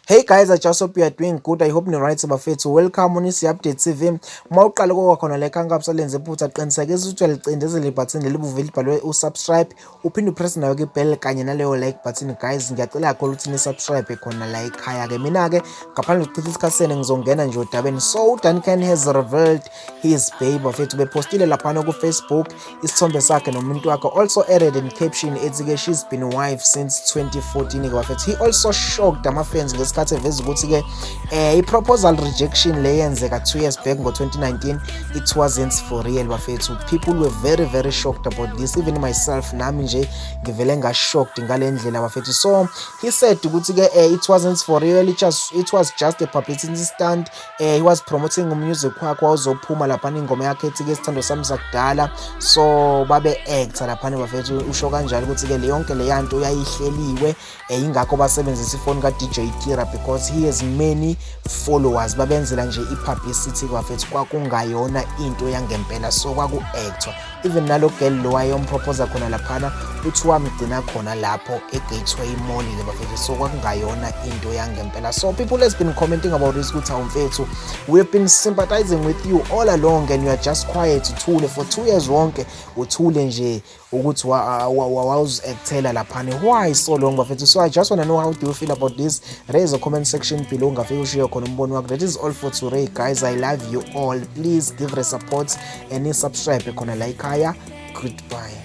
Hey guys, I just hope you are doing good. I hope you're right bafethu. Welcome on isi update TV. Mawuqala kwakhona la ekhaya ngabusalenze iphutha qiniseka ukuthi uyalicindezela ibutton lelibuve libhalwe usubscribe uphinde upress nayo ke bell kanye naleyo like button guys. Ngiyacela kakhulu ukuthi nisubscribe khona la ekhaya ke. Mina ke ngaphandle kokuchitha isikhathi sene ngizongena nje odabeni. So Duncan has revealed his babe bafethu bepostile lapha ku Facebook isithombe sakhe nomuntu wakhe, also added in caption ethi ke she's been wife since 2014 ke bafethu. He also shocked ama fans ngesikhathi eveza ukuthi ke i-proposal rejection le yenzeka 2 years back ngo-2019 it wasn't for real bafethu. People were very shocked about this, even myself nami nje ngivele ngashocked ngale ndlela bafethu. So he said ukuthi ke it wasn't for real, it was just a publicity stunt. He was promoting music wakhe ozophuma lapha ingoma yakhe ethi ke sithando sami sakudala, so babe actor lapha bafethu. Usho kanjalo ukuthi ke le yonke le yanto yayihleliwe ingakho basebenzisa ifoni ka DJ Kira because he has many followers. Babenzela nje i-publicity bafethu, kwakungayona into yangempela, so kwaku actor. Even nalo girl lo wayomproposa khona laphana uthi wamgcina khona lapho eGateway Mall le bafethu, so kwakungayona into yangempela. So people has been commenting about this ukuthi awumfethu, we have been sympathizing with you all along and you are just quiet uthule for 2 years wonke uthule nje ukuthi wawuz-actela laphana. Why so long bafethu? So I just want to know, how do you feel about this? Raise a comment section below, ngafika ushiye khona umbono wakho. That is all for today guys. I love you all. Please give the support and subscribe khona la ekhaya. Goodbye.